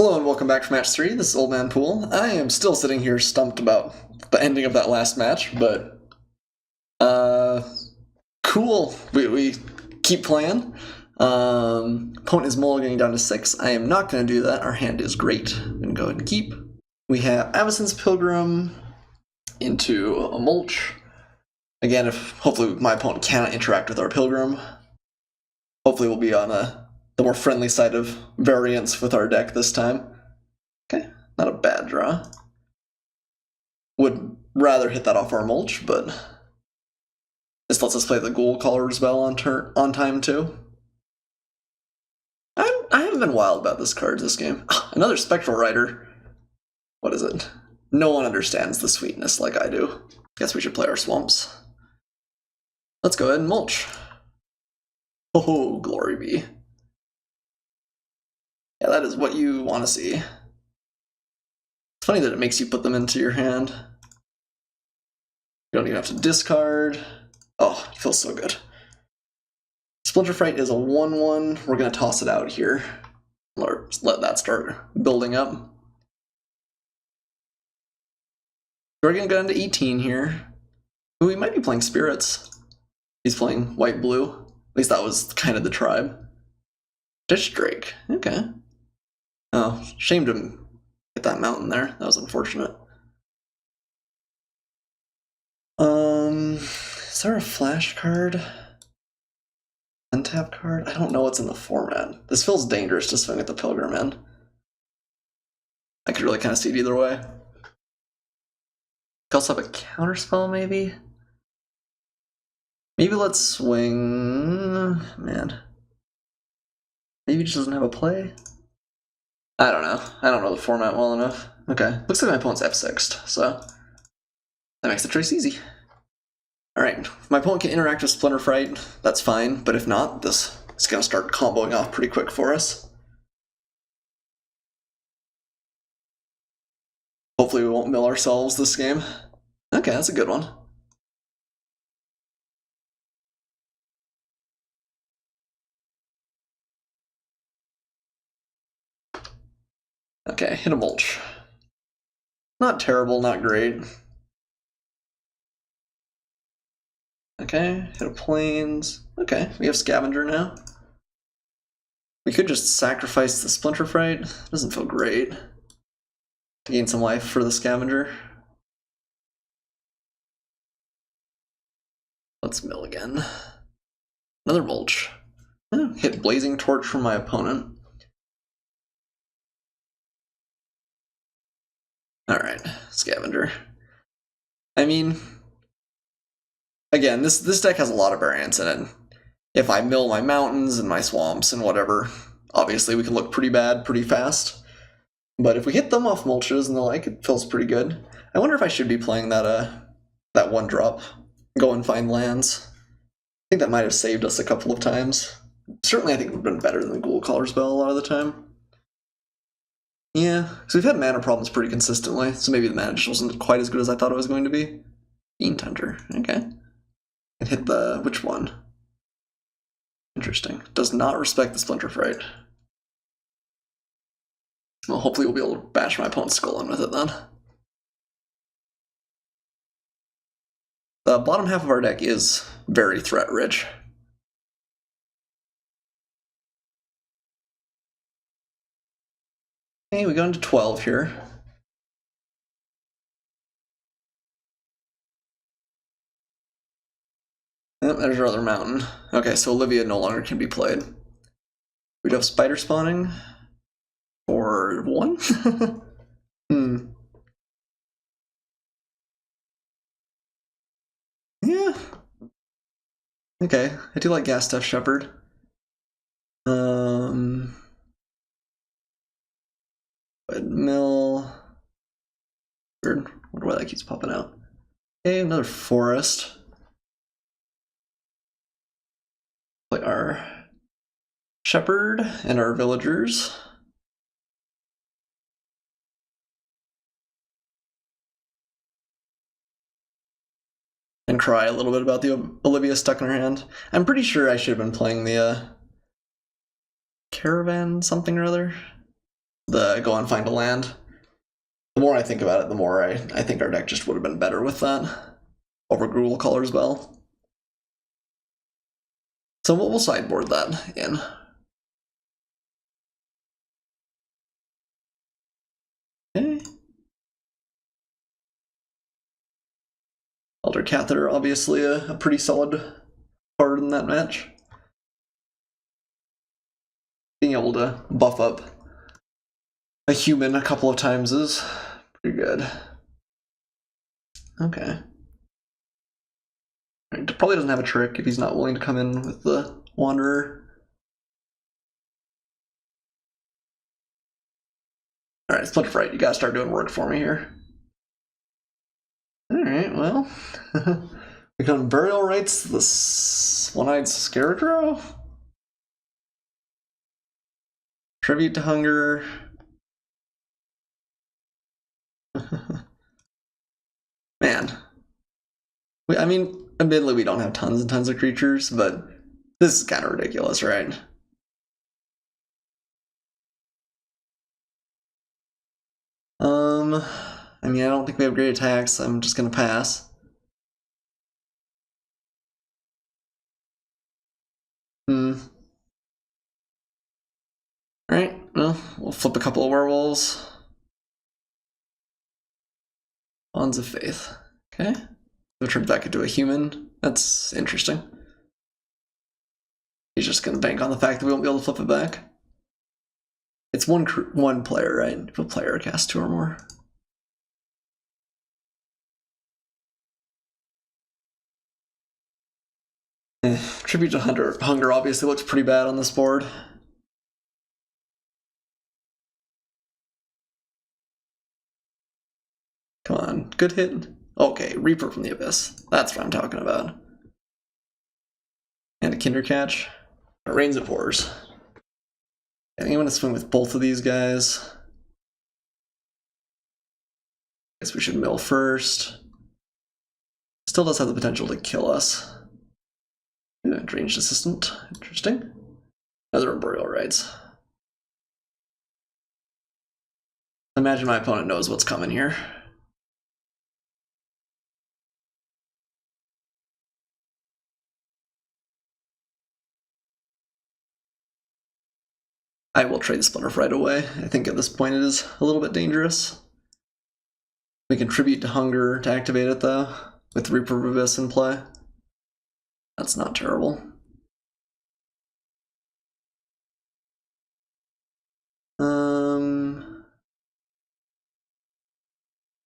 Hello and welcome back for match 3. This is Old Man Poole. I am still sitting here stumped about the ending of that last match, but cool. We keep playing. Opponent is mulliganing down to 6. I am not going to do that. Our hand is great. I'm going to go ahead and keep. We have Avacyn's Pilgrim into a Mulch. Again, if hopefully my opponent cannot interact with our Pilgrim. Hopefully we'll be on the more friendly side of variance with our deck this time. Okay, not a bad draw. Would rather hit that off our Mulch, but this lets us play the Ghoul Caller's Bell on time too. I haven't been wild about this card this game. Another Spectral Rider. What is it? No one understands the sweetness like I do. Guess we should play our Swamps. Let's go ahead and Mulch. Oh, glory be. Yeah, that is what you want to see. It's funny that it makes you put them into your hand. You don't even have to discard. Oh, it feels so good. Splinter Fright is a 1/1. We're going to toss it out here. Or let that start building up. We're going to go down to 18 here. Ooh, we might be playing Spirits. He's playing white-blue. At least that was kind of the tribe. Ditch Drake. Okay. Oh, shame to hit that mountain there. That was unfortunate. Is there a flash card? Untap card? I don't know what's in the format. This feels dangerous to swing at the Pilgrim in. I could really kind of see it either way. Could also have a counterspell, maybe? Maybe let's swing... Man. Maybe it just doesn't have a play? I don't know. I don't know the format well enough. Okay. Looks like my opponent's F6'd, so that makes the choice easy. Alright. If my opponent can interact with Splinter Fright, that's fine, but if not, this is going to start comboing off pretty quick for us. Hopefully we won't mill ourselves this game. Okay, that's a good one. Okay, hit a Mulch. Not terrible, not great. Okay, hit a Plains. Okay, we have Scavenger now. We could just sacrifice the Splinter Fright. Doesn't feel great. To gain some life for the Scavenger. Let's mill again. Another Mulch. Hit Blazing Torch from my opponent. Alright, Scavenger. I mean, again, this deck has a lot of variance in it. If I mill my mountains and my swamps and whatever, obviously we can look pretty bad pretty fast. But if we hit them off Mulches and the like, it feels pretty good. I wonder if I should be playing that one drop, go and find lands. I think that might have saved us a couple of times. Certainly I think we've been better than the Ghoul Caller's Bell a lot of the time. Yeah, because we've had mana problems pretty consistently, so maybe the mana just wasn't quite as good as I thought it was going to be. Fiend Hunter, okay. And hit the... which one? Interesting. Does not respect the Splinter Fright. Well, hopefully we'll be able to bash my opponent's skull in with it then. The bottom half of our deck is very threat-rich. Okay, we go into 12 here. Yep, there's our other mountain. Okay, so Olivia no longer can be played. We'd have Spider Spawning for 1? Yeah. Okay, I do like Gas Stuff Shepherd. But mill. Weird. Wonder why that keeps popping out. Okay, another forest. Play our shepherd and our villagers. And cry a little bit about the Olivia stuck in her hand. I'm pretty sure I should have been playing the Caravan something or other. the go and find a land. The more I think about it, the more I think our deck just would have been better with that over Gruul Color's Bell. So we'll sideboard that in. Okay. Elder Catheter, obviously a pretty solid card in that match. Being able to buff up a human a couple of times is pretty good. Okay. Probably doesn't have a trick if he's not willing to come in with the Wanderer. Alright, Splinter Fright, you gotta start doing work for me here. Alright, well. We got Burial Rites, the One-Eyed Scarecrow. Tribute to Hunger. Man. I mean, admittedly, we don't have tons and tons of creatures, but this is kind of ridiculous, right? I mean, I don't think we have great attacks. I'm just gonna pass. Alright, well, we'll flip a couple of werewolves. Bonds of Faith. Okay. We'll turn back into a human. That's interesting. He's just gonna bank on the fact that we won't be able to flip it back. It's one player, right? If a player casts 2 or more. Tribute to Hunger obviously looks pretty bad on this board. Come on, good hit. Okay, Reaper from the Abyss. That's what I'm talking about. And a Kindercatch. Rains of Horrors. I think I'm gonna swing with both of these guys. Guess we should mill first. Still does have the potential to kill us. Ranged Assistant. Interesting. Another Burial Rites. Imagine my opponent knows what's coming here. I will trade the Splinter Fright away. I think at this point it is a little bit dangerous. We can Tribute to Hunger to activate it though, with Reaper of Abyss in play. That's not terrible.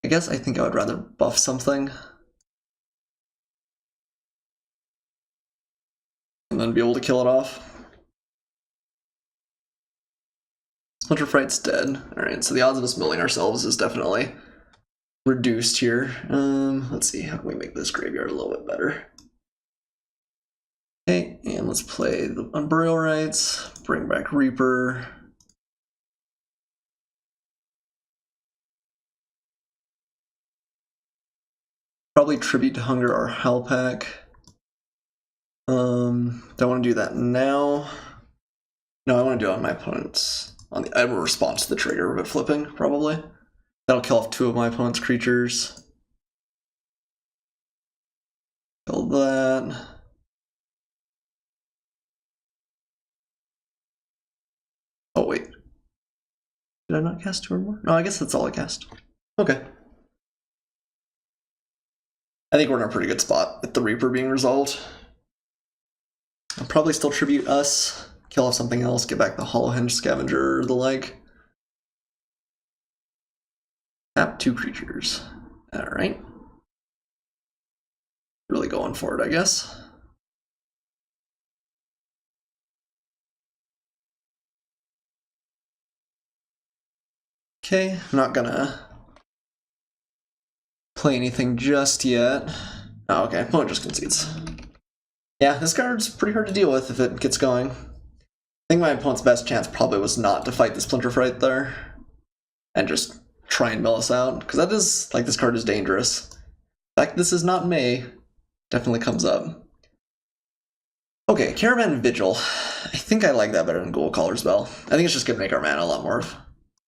I guess I think I would rather buff something. And then be able to kill it off. Splinter Fright's dead. Alright, so the odds of us milling ourselves is definitely reduced here. Let's see, how can we make this graveyard a little bit better? Okay, and let's play the Burial Rites, bring back Reaper. Probably Tribute to Hunger or Howl Pack. Don't want to do that now. No, I want to do it on my opponent's. I will respond to the trigger of it flipping, probably. That'll kill off 2 of my opponent's creatures. Kill that. Oh, wait. Did I not cast 2 or more? No, I guess that's all I cast. Okay. I think we're in a pretty good spot with the Reaper being resolved. I'll probably still Tribute us, kill off something else, get back the Hollowhenge Scavenger or the like. Tap 2 creatures. Alright. Really going for it, I guess. Okay, I'm not gonna play anything just yet. Oh, okay, opponent just concedes. Yeah, this card's pretty hard to deal with if it gets going. I think my opponent's best chance probably was not to fight the Splinter Fright there. And just try and mill us out, because that is, like, this card is dangerous. The fact this is not May definitely comes up. Okay, Caravan Vigil. I think I like that better than Ghoul Caller's Bell. I think it's just gonna make our mana a lot more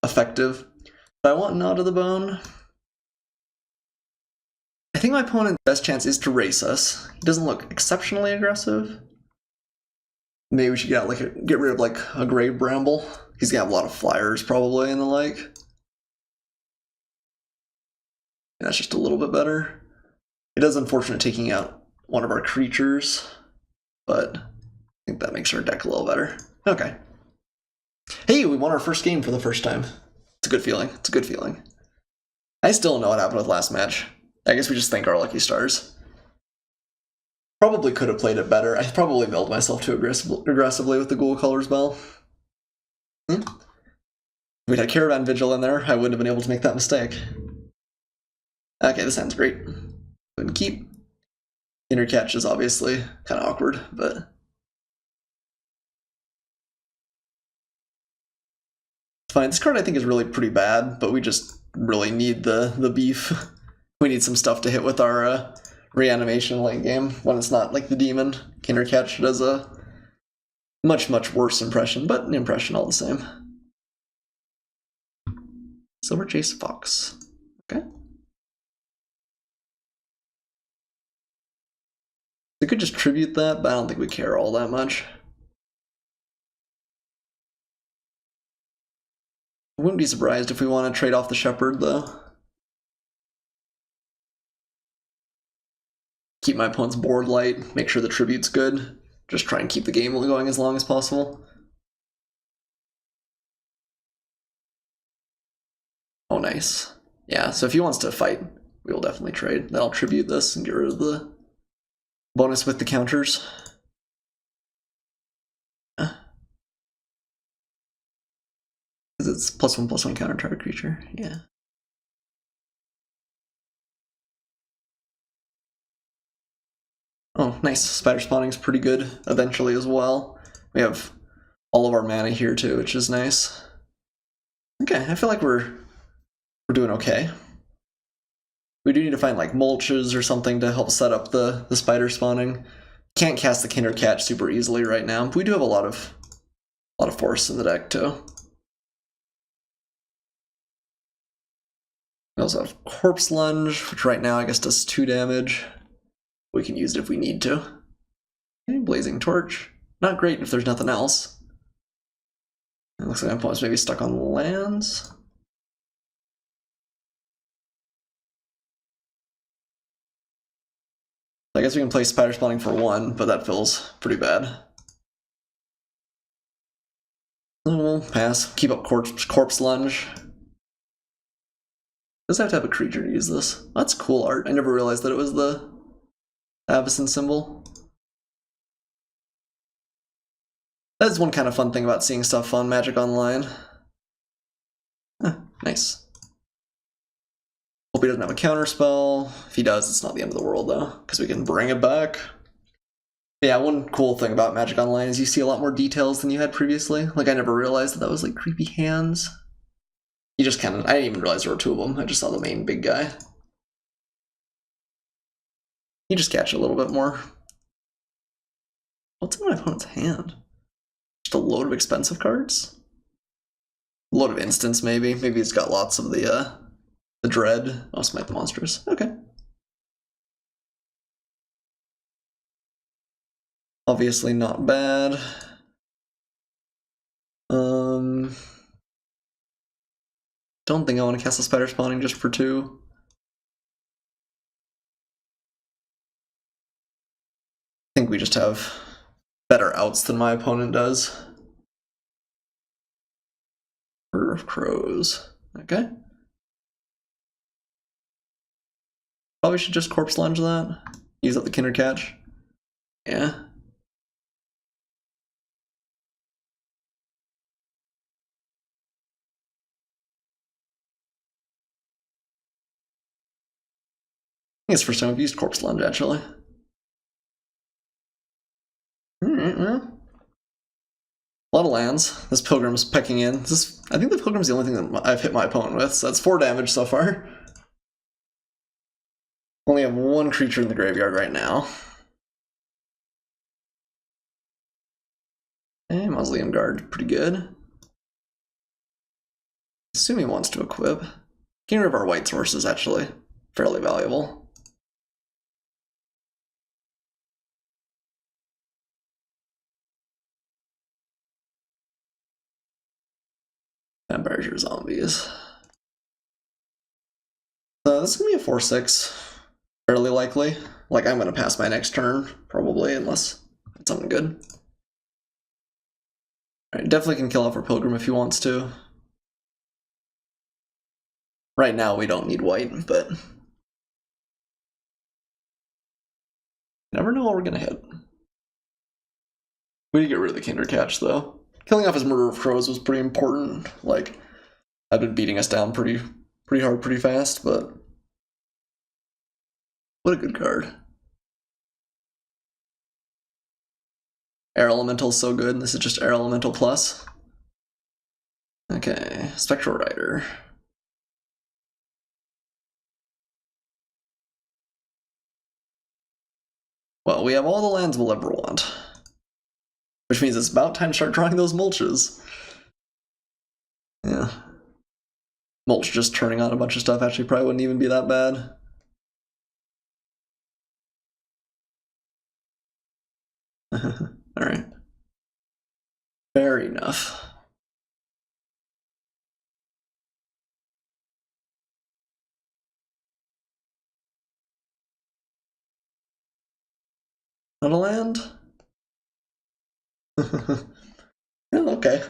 effective. But I want Gnaw to the Bone. I think my opponent's best chance is to race us. He doesn't look exceptionally aggressive. Maybe we should get rid of like a Grave Bramble. He's gonna have a lot of flyers probably and the like. And that's just a little bit better. It is unfortunate taking out one of our creatures, but I think that makes our deck a little better. Okay. Hey, we won our first game for the first time. It's a good feeling. It's a good feeling. I still don't know what happened with last match. I guess we just thank our lucky stars. Probably could have played it better. I probably milled myself too aggressively with the Ghoul Color Spell. If we'd had Caravan Vigil in there, I wouldn't have been able to make that mistake. Okay, this hand's great. Wouldn't keep. Inner Catch is obviously kind of awkward, but it's fine. This card I think is really pretty bad, but we just really need the beef. We need some stuff to hit with our reanimation late game when it's not like the demon. Inner Catch does a much worse impression, but an impression all the same. Silver Chase Fox. Okay. We could just tribute that, but I don't think we care all that much. I wouldn't be surprised if we want to trade off the Shepherd, though. Keep my opponent's board light, make sure the tribute's good. Just try and keep the game going as long as possible. Oh, nice. Yeah, so if he wants to fight, we will definitely trade. Then I'll tribute this and get rid of the bonus with the counters. Because it's +1/+1 counter target creature, yeah. Oh, nice. Spider Spawning's pretty good eventually as well. We have all of our mana here too, which is nice. Okay, I feel like we're doing okay. We do need to find like mulches or something to help set up the spider spawning. Can't cast the Kinder Catch super easily right now, but we do have a lot of force in the deck too. We also have Corpse Lunge, which right now I guess does 2 damage. We can use it if we need to. Okay, Blazing Torch. Not great if there's nothing else. It looks like my opponent's maybe stuck on lands. I guess we can play Spider Spawning for 1, but that feels pretty bad. So we'll pass. Keep up Corpse Lunge. Does have to have a creature to use this. That's cool art. I never realized that it was the Avacyn symbol. That's one kind of fun thing about seeing stuff on Magic Online. Nice. Hope he doesn't have a counter spell. If he does, it's not the end of the world though, because we can bring it back. Yeah, one cool thing about Magic Online is you see a lot more details than you had previously. Like, I never realized that was like creepy hands. You just kind of, I didn't even realize there were 2 of them. I just saw the main big guy. You just catch a little bit more. What's in my opponent's hand? Just a load of expensive cards? A load of instants, maybe. Maybe he's got lots of the Dread. Oh, Smite the Monstrous. Okay. Obviously not bad. Don't think I want to cast a Spider Spawning just for 2. I think we just have better outs than my opponent does. Order of Crows. Okay. Probably should just Corpse Lunge that. Use up the Kinder Catch. Yeah. I think it's the first time I've used Corpse Lunge, actually. Alright, well. A lot of lands. This Pilgrim's pecking in. I think the Pilgrim's the only thing that I've hit my opponent with, so that's 4 damage so far. Only have 1 creature in the graveyard right now. Okay, Mausoleum Guard, pretty good. Assume he wants to equip. Getting rid of our white source is actually fairly valuable. Vampires or zombies. This is gonna be a 4/6. Fairly likely. Like, I'm gonna pass my next turn, probably, unless it's something good. Alright, definitely can kill off our Pilgrim if he wants to. Right now, we don't need white, but never know what we're gonna hit. We need to get rid of the Kinder Catch, though. Killing off his Murder of Crows was pretty important. Like, I've been beating us down pretty hard, pretty fast, but what a good card. Air Elemental's so good. This is just Air Elemental plus. Okay, Spectral Rider. Well, we have all the lands we'll ever want. Which means it's about time to start drawing those mulches. Yeah. Mulch just turning on a bunch of stuff actually probably wouldn't even be that bad. Alright. Fair enough. Not a land? Yeah, okay.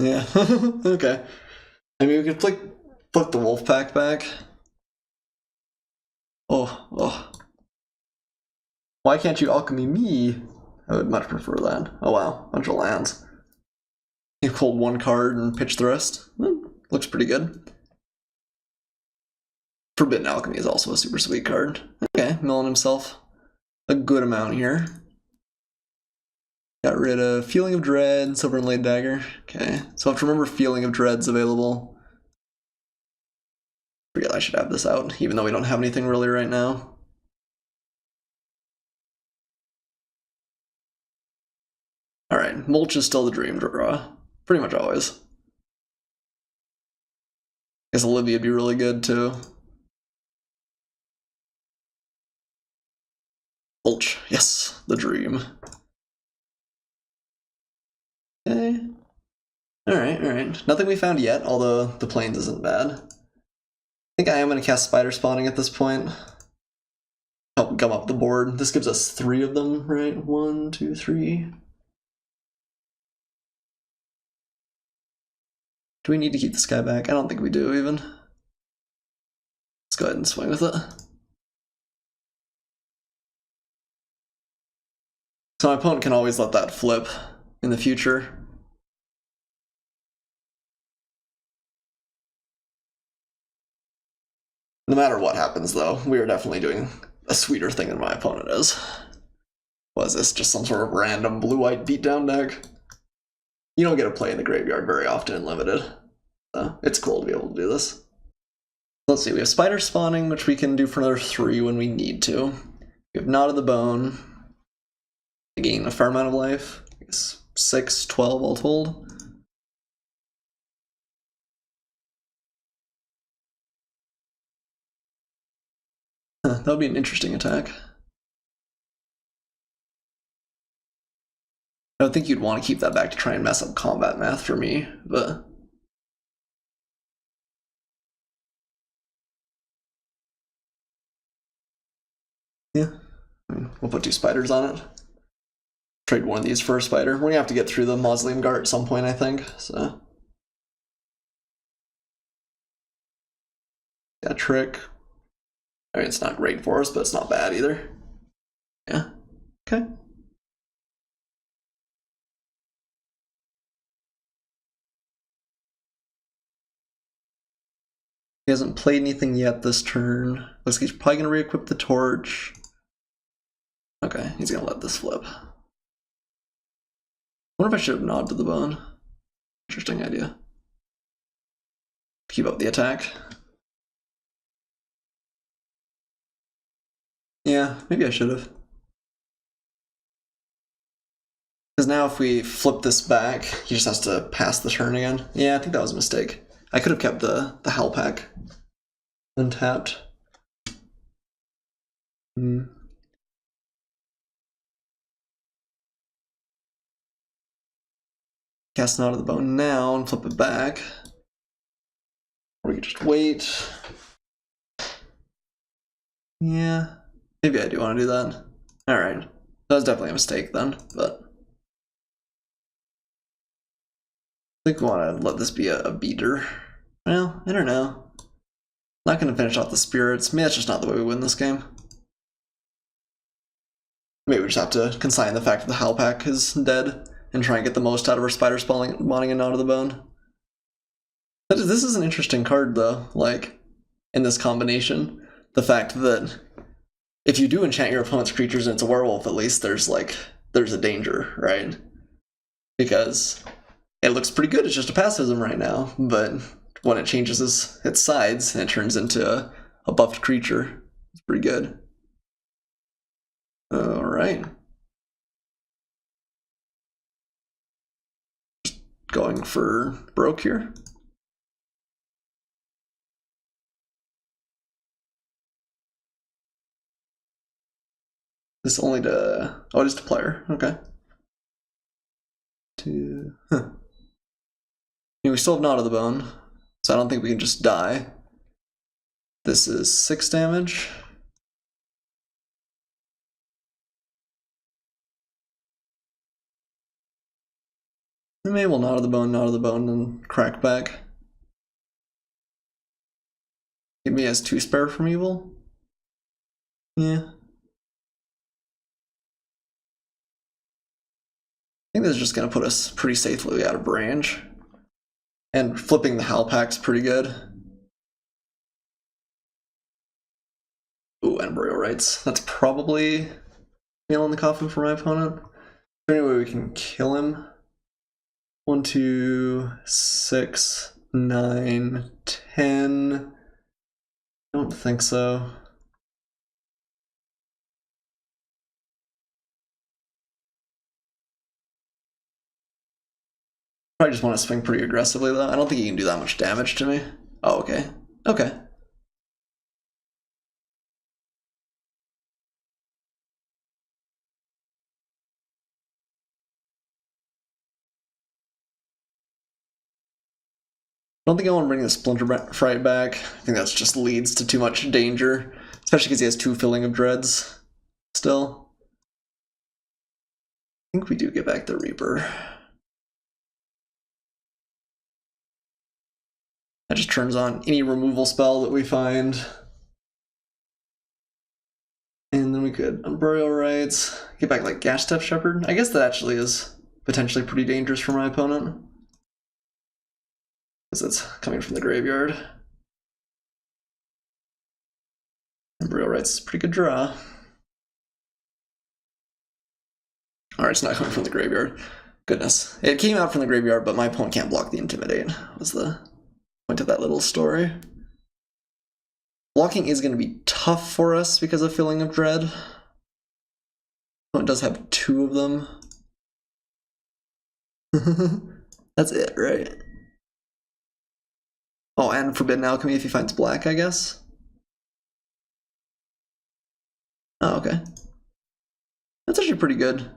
Yeah, okay. I mean, we could flip the wolf pack back. Oh. Why can't you alchemy me? I would much prefer that. Oh wow, bunch of lands. You pulled one card and pitched the rest. Looks pretty good. Forbidden Alchemy is also a super sweet card. Okay, milling himself a good amount here. Got rid of Feeling of Dread, Silver Inlaid Dagger. Okay, so I have to remember Feeling of Dread's available. Forget I should have this out, even though we don't have anything really right now. Alright, Mulch is still the dream draw. Pretty much always. Guess Olivia would be really good too. Mulch, yes, the dream. Okay. Alright. Nothing we found yet, although the plains isn't bad. I think I am going to cast Spider Spawning at this point. Help gum up the board. This gives us 3 of them, right? 1, 2, 3. Do we need to keep this guy back? I don't think we do, even. Let's go ahead and swing with it. So my opponent can always let that flip in the future. No matter what happens, though, we are definitely doing a sweeter thing than my opponent is. Was this just some sort of random blue-white beatdown deck? You don't get to play in the graveyard very often in Limited. So it's cool to be able to do this. Let's see, we have Spider Spawning, which we can do for another 3 when we need to. We have Knot of the Bone. Gain a fair amount of life. I guess 6, 12 all told. That would be an interesting attack. I don't think you'd want to keep that back to try and mess up combat math for me, but... yeah, I mean, we'll put 2 spiders on it. Trade one of these for a spider. We're gonna have to get through the Mausoleum Guard at some point, I think, so... Got trick. I mean, it's not great for us, but it's not bad either. Yeah, okay. He hasn't played anything yet this turn. Looks like he's probably gonna re-equip the torch. Okay, he's gonna let this flip. I wonder if I should have Nod to the Bone. Interesting idea. Keep up the attack. Yeah, maybe I should have. Because now if we flip this back, he just has to pass the turn again. Yeah, I think that was a mistake. I could have kept the Howl Pack untapped. Cast Knot of the Bone now and flip it back. Or we could just wait. Yeah, maybe I do want to do that. Alright, that was definitely a mistake then, but I think we want to let this be a beater. Well, I don't know. Not going to finish off the spirits. Maybe that's just not the way we win this game. Maybe we just have to consign the fact that the Howl Pack is dead and try and get the most out of our spider spawning and Knot of the Bone. This is an interesting card though, like, in this combination. The fact that if you do enchant your opponent's creatures and it's a werewolf, at least there's a danger, right? Because it looks pretty good, it's just a pacifism right now, but when it changes its sides and it turns into a buffed creature, it's pretty good. Alright. Going for broke here. This only to... oh, it is to player. Okay. We still have Knot of the Bone, so I don't think we can just die. This is 6 damage. Maybe we'll Knot of the Bone, and crack back. Maybe he has 2 spare from evil? Yeah. I think this is just going to put us pretty safely out of range. And flipping the Howl Pack's pretty good. Ooh, and Burial Rites. That's probably nail in the coffin for my opponent. Anyway, we can kill him. 1, 2, 6, 9, 10. I don't think so. Probably just want to swing pretty aggressively though. I don't think he can do that much damage to me. Oh, okay. Okay. I don't think I want to bring the Splinter Fright back. I think that just leads to too much danger, especially because he has 2 Filling of Dreads still. I think we do get back the Reaper. That just turns on any removal spell that we find. And then we could Burial Rites, get back like Gash Step Shepherd. I guess that actually is potentially pretty dangerous for my opponent, because it's coming from the graveyard. And Burial Rites is a pretty good draw. Alright, it's not coming from the graveyard. Goodness. It came out from the graveyard, but my opponent can't block the Intimidate, was the point of that little story. Blocking is going to be tough for us because of Filling of Dread. It does have 2 of them. That's it, right? Oh, and Forbidden Alchemy if he finds black, I guess? Oh, okay. That's actually pretty good,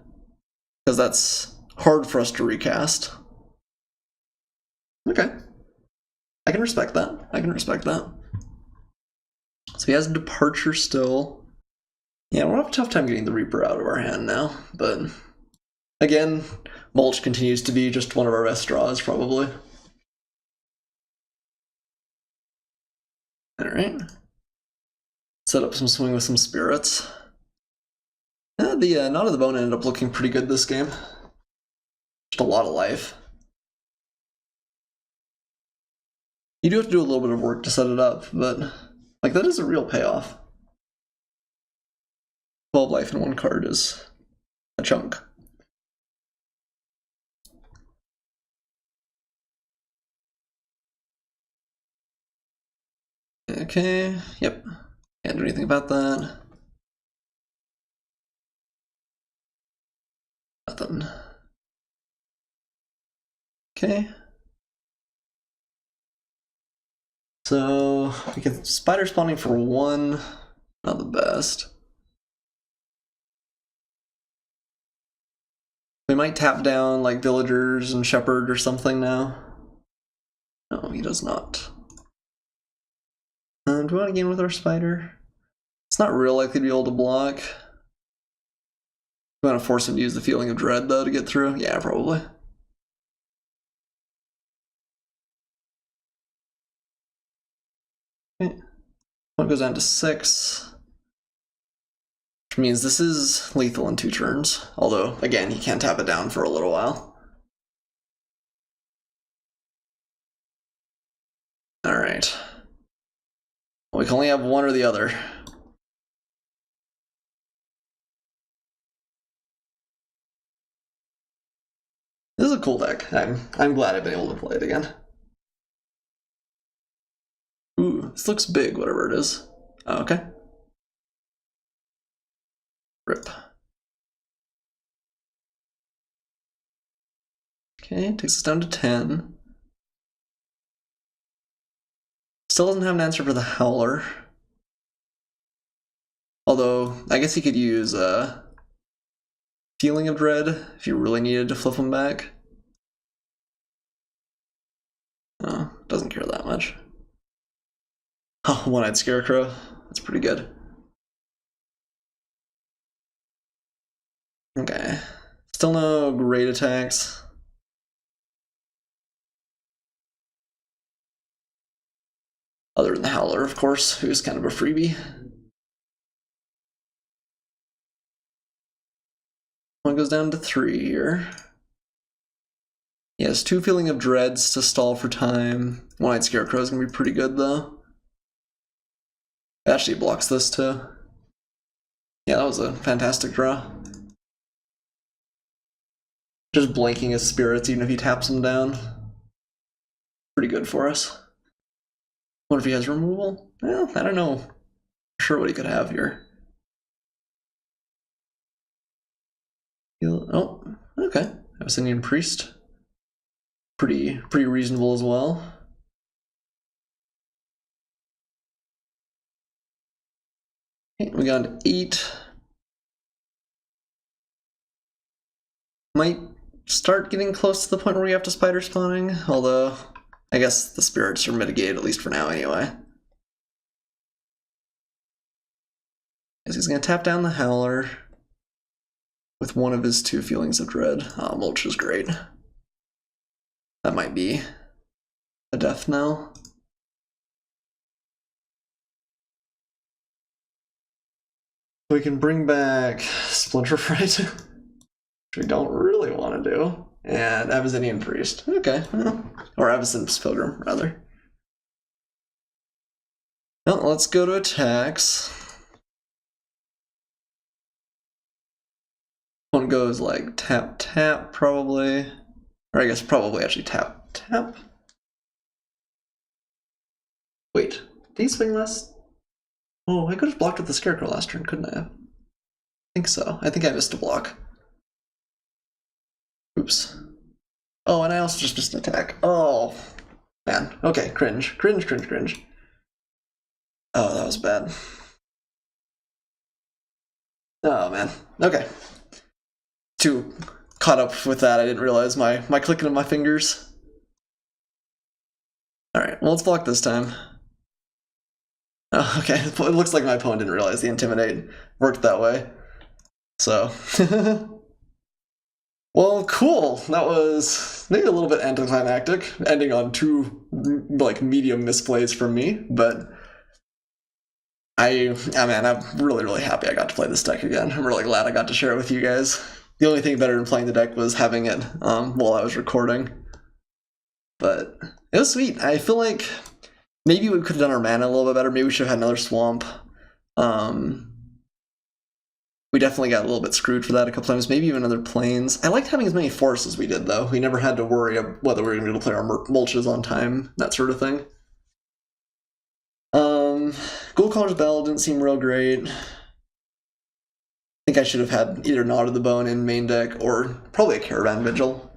because that's hard for us to recast. Okay. I can respect that. I can respect that. So he has Departure still. Yeah, we'll have a tough time getting the Reaper out of our hand now, but again, Mulch continues to be just one of our best draws, probably. Alright. Set up some swing with some spirits. The Knot of the Bone ended up looking pretty good this game. Just a lot of life. You do have to do a little bit of work to set it up, but like that is a real payoff. 12 life in 1 card is a chunk. Okay, yep. Can't do anything about that. Nothing. Okay. So we can spider spawning for 1, not the best. We might tap down like villagers and shepherd or something now. No, he does not. Do we want to gain with our spider? It's not real likely to be able to block. We want to force him to use the feeling of dread though to get through? Yeah, probably. Okay. One goes down to 6. Which means this is lethal in 2 turns. Although, again, he can't tap it down for a little while. Alright. We can only have one or the other. This is a cool deck. I'm glad I've been able to play it again. Ooh, this looks big, whatever it is. Oh, okay. Rip. Okay, takes us down to 10. Still doesn't have an answer for the Howler. Although, I guess he could use Feeling of Dread if you really needed to flip him back. Oh, doesn't care that much. Oh, One-Eyed Scarecrow. That's pretty good. Okay. Still no great attacks. Other than the Howler, of course, who's kind of a freebie. One goes down to 3 here. He has 2 Feeling of Dreads to stall for time. One-Eyed Scarecrow is going to be pretty good, though. It actually blocks this, too. Yeah, that was a fantastic draw. Just blanking his spirits, even if he taps them down. Pretty good for us. What if he has removal? Well, I don't know. I'm sure what he could have here. Oh, okay. Abyssinian Priest. Pretty reasonable as well. Okay, we got an 8. Might start getting close to the point where we have to spider spawning, although I guess the spirits are mitigated, at least for now anyway. Guess he's going to tap down the Howler with one of his 2 Feelings of Dread. Mulch is great. That might be a death knell. We can bring back Splinter Fright, which we don't really want to do, and Abyssinian Priest. Okay, or Abyssinian Pilgrim, rather. Well, let's go to attacks. One goes like tap, tap, probably. Or I guess probably actually tap, tap. Wait, did he swing last? Oh, I could have blocked with the Scarecrow last turn, couldn't I have? I think so. I think I missed a block. Oops. Oh, and I also just missed an attack. Oh, man. Okay, cringe. Cringe, cringe, cringe. Oh, that was bad. Oh, man. Okay. Too caught up with that, I didn't realize my clicking of my fingers. Alright, well, let's block this time. Oh, okay. It looks like my opponent didn't realize the Intimidate worked that way. So. Well, cool. That was maybe a little bit anticlimactic, ending on 2 like medium misplays from me, but man, I'm really happy I got to play this deck again. I'm really glad I got to share it with you guys. The only thing better than playing the deck was having it while I was recording. But it was sweet. I feel like maybe we could have done our mana a little bit better. Maybe we should have had another swamp. We definitely got a little bit screwed for that a couple times. Maybe even other planes. I liked having as many forests as we did, though. We never had to worry whether we were going to be able to play our mulches on time, that sort of thing. Gold Caller's Bell didn't seem real great. I think I should have had either Knot of the Bone in main deck or probably a Caravan Vigil.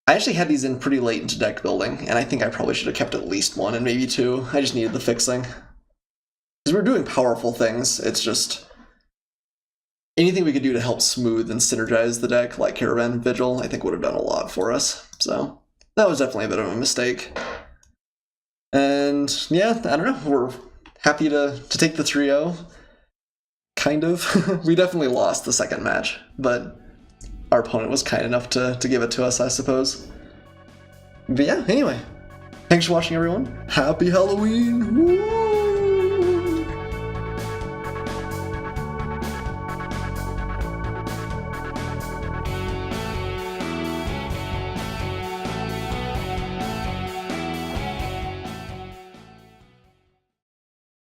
I actually had these in pretty late into deck building, and I think I probably should have kept at least one and maybe two. I just needed the fixing. Because we're doing powerful things, it's just... anything we could do to help smooth and synergize the deck, like Caravan Vigil, I think would have done a lot for us. So, that was definitely a bit of a mistake. And, yeah, I don't know, we're happy to take the 3-0. Kind of. We definitely lost the second match, but our opponent was kind enough to give it to us, I suppose. But yeah, anyway. Thanks for watching, everyone. Happy Halloween! Woo!